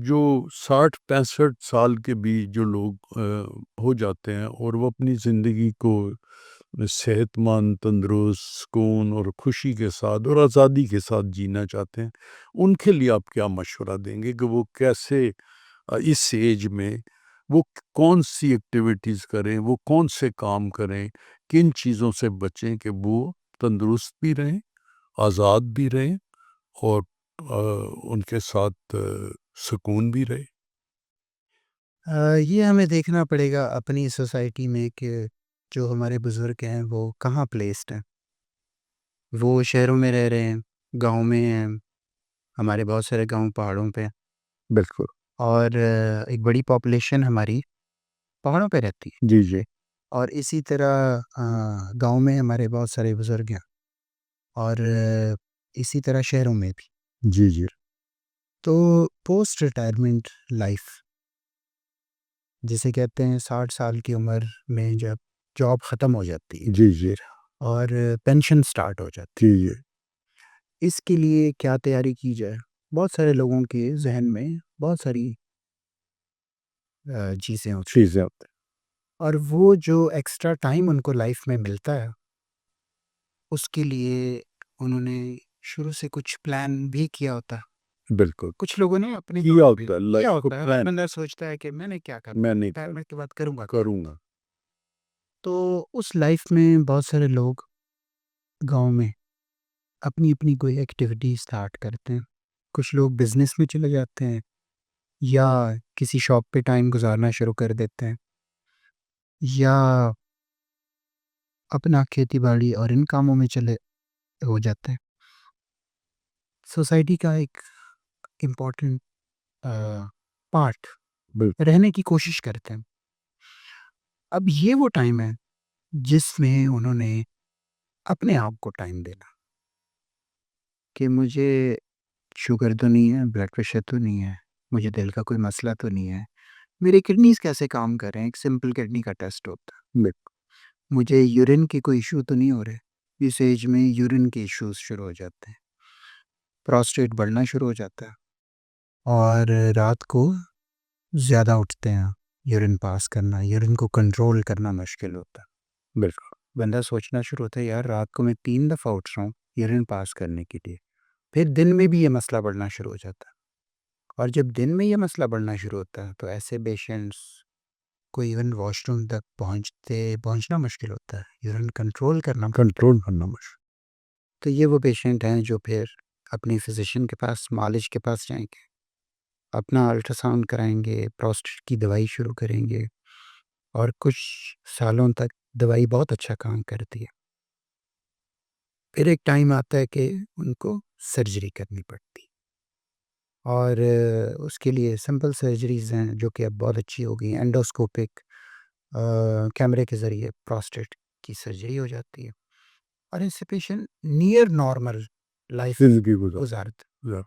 जो 60-65 साल के बीच जो लोग हो जाते हैं और वो अपनी ज़िंदगी को सेहतमंद, तंदुरुस्त, सुकून और खुशी के साथ और आज़ादी के साथ जीना चाहते हैं, उनके लिए आप क्या मशवरा देंगे कि वो कैसे इस एज में वो कौन-सी एक्टिविटीज़ करें, वो कौन से काम करें, किन चीज़ों से बचें कि वो तंदुरुस्त भी रहें, आज़ाद भी रहें और उनके साथ सुकून भी रहे? ये हमें देखना पड़ेगा अपनी सोसाइटी में कि जो हमारे बुज़ुर्ग हैं वो कहाँ प्लेस्ड हैं। वो शहरों में रह रहे हैं, गाँव में हैं, हमारे बहुत सारे गाँव पहाड़ों पे हैं बिल्कुल। और एक बड़ी पॉपुलेशन हमारी पहाड़ों पे रहती है। जी, जी। और इसी तरह गाँव में हमारे बहुत सारे बुज़ुर्ग हैं और इसी तरह शहरों में भी। जी, जी। तो पोस्ट रिटायरमेंट लाइफ़ जिसे कहते हैं 60 साल की उम्र में जब जॉब ख़त्म हो जाती है जी, जी। और पेंशन स्टार्ट हो जाती जी, जी। है। इसके लिए क्या तैयारी की जाए? बहुत सारे लोगों के ज़हन में बहुत सारी चीज़ें होती हैं चीज़ें होती और वो जो एक्स्ट्रा टाइम उनको लाइफ में मिलता है, उसके लिए उन्होंने शुरू से कुछ प्लान भी किया होता है। हैं। बिल्कुल, कुछ लोगों ने अपनी जॉब किया भी होता है किया लाइफ़ को होता है। प्लान बंदा सोचता है कि मैंने क्या करना है, मैं नहीं रिटायरमेंट के बाद करूँगा क्या? करूँगा। तो उस लाइफ में बहुत सारे लोग गाँव में अपनी-अपनी कोई एक्टिविटी स्टार्ट करते हैं। कुछ लोग बिज़नेस में चले जाते हैं या किसी शॉप पे टाइम गुज़ारना शुरू कर देते हैं या अपना खेती-बाड़ी और इन कामों में चले हो जाते हैं। सोसाइटी का एक इम्पोर्टेंट अ, पार्ट बिल रहने की कोशिश करते हैं। अब ये वो टाइम है जिसमें उन्होंने अपने आप को टाइम देना कि मुझे शुगर तो नहीं है, ब्लड प्रेशर तो नहीं है, मुझे दिल का कोई मसला तो नहीं है, मेरी किडनीज़ कैसे काम कर रहे हैं, एक सिंपल किडनी का टेस्ट होता है। बिल मुझे यूरिन के कोई इश्यू तो नहीं हो रहे, इस एज में यूरिन के इश्यूज़ शुरू हो जाते हैं, प्रोस्टेट बढ़ना शुरू हो जाता है और रात को ज़्यादा उठते हैं, यूरिन पास करना, यूरिन को कंट्रोल करना मुश्किल होता है। बिल्कुल। बंदा सोचना शुरू होता है यार रात को मैं 3 दफ़ा उठ रहा हूँ यूरिन पास करने के लिए। फिर दिन में भी ये मसला बढ़ना शुरू हो जाता है और जब दिन में ये मसला बढ़ना शुरू होता है तो ऐसे पेशेंट्स को इवन वॉशरूम तक पहुँचना मुश्किल होता है, यूरिन कंट्रोल करना। कंट्रोल करना मुश्किल। तो ये वो पेशेंट हैं जो फिर अपनी फ़िज़िशियन के पास, मालिज के पास जाएँगे, अपना अल्ट्रासाउंड कराएँगे, प्रोस्टेट की दवाई शुरू करेंगे और कुछ सालों तक दवाई बहुत अच्छा काम करती है। फिर एक टाइम आता है कि उनको सर्जरी करनी पड़ती है और उसके लिए सिंपल सर्जरीज़ हैं जो कि अब बहुत अच्छी हो गई हैं। एंडोस्कोपिक कैमरे के ज़रिए प्रोस्टेट की सर्जरी हो जाती है और इससे पेशेंट नियर नॉर्मल लाइफ ज़िंदगी गुज़ार गुजारते हैं। गुज़ार